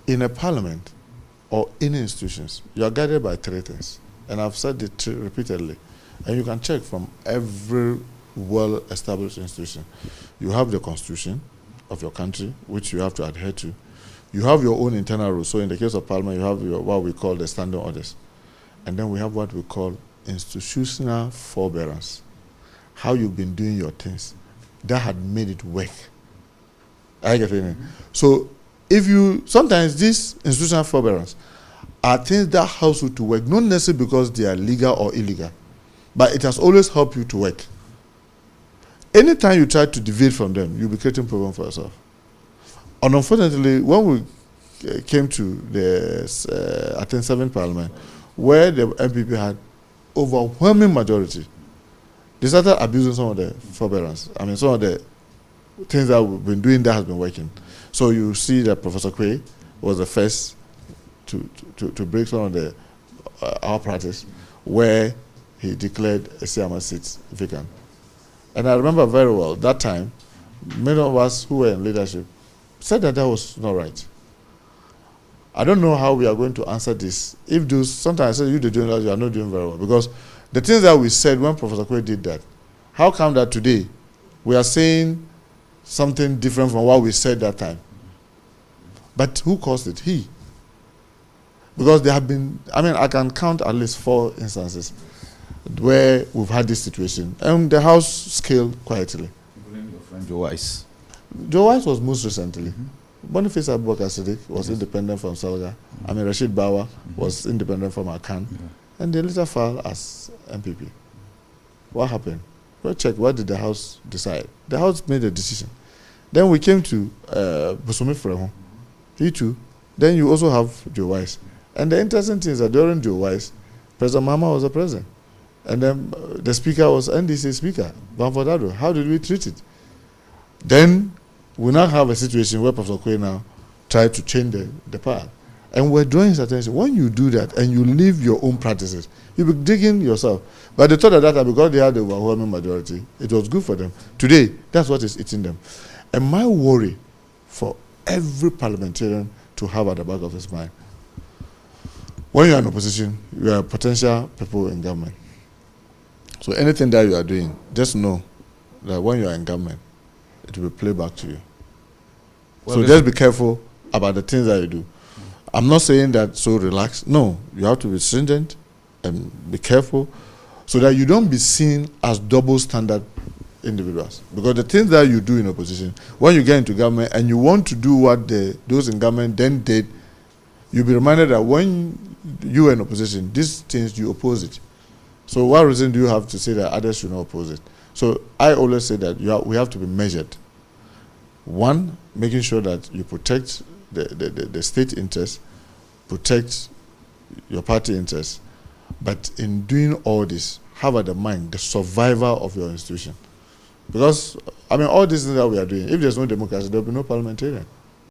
in a parliament or any institutions, you are guided by three things. And I've said it repeatedly. And you can check from every well-established institution. You have the constitution of your country, which you have to adhere to. You have your own internal rules. So in the case of parliament, you have what we call the standing orders. And then we have what we call institutional forbearance. How you've been doing your things. That had made it work. I get it. So if you, sometimes these institutional forbearance are things that help you to work, not necessarily because they are legal or illegal, but it has always helped you to work. Anytime you try to deviate from them, you'll be creating problems for yourself. And unfortunately, when we came to the, I think, 7th Parliament, where the MPP had overwhelming majority, they started abusing some of the forbearance. I mean, some of the things that we've been doing that has been working. So you see that Professor Quay was the first to break some of the our practice, where he declared a CMS seat vacant. And I remember very well, that time, many of us who were in leadership said that that was not right. I don't know how we are going to answer this. If those, sometimes I say, you are not doing very well. Because the things that we said when Professor Quay did that, how come that today we are saying something different from what we said that time? But who caused it? He. Because there have been, I mean, I can count at least 4 instances where we've had this situation, and the House scaled quietly. Including your friend GHOne. GHOne was most recently. Boniface Abubakar Siddiq was independent from Salga. I mean, Rashid Bawa was independent from Akan. And they later filed as MPP. What happened? Well, check, what did the House decide? The House made a decision. Then we came to Busumi Frehu. He too. Then you also have GHOne. And the interesting thing is that during GHOne, President Mahama was the president. And then the speaker was NDC speaker, Banfordado. How did we treat it? Then we now have a situation where Professor Quay now tried to change the path. And we're drawing his attention. When you do that and you leave your own practices, you'll be digging yourself. But they thought at that time, because they had the overwhelming majority, it was good for them. Today, that's what is eating them. And my worry for every parliamentarian to have at the back of his mind, when you're in opposition, you are potential people in government. So anything that you are doing, just know that when you are in government, it will be played back to you. Well, so just be careful about the things that you do. I'm not saying that so relax. No, you have to be stringent and be careful so that you don't be seen as double standard individuals. Because the things that you do in opposition, when you get into government and you want to do what those in government then did, you'll be reminded that when you are in opposition, these things you oppose it. So what reason do you have to say that others should not oppose it? So I always say that we have to be measured. One, making sure that you protect the state interests, protect your party interests, but in doing all this, have at the mind the survival of your institution. Because, I mean, all these things that we are doing, if there's no democracy, there will be no parliamentarian.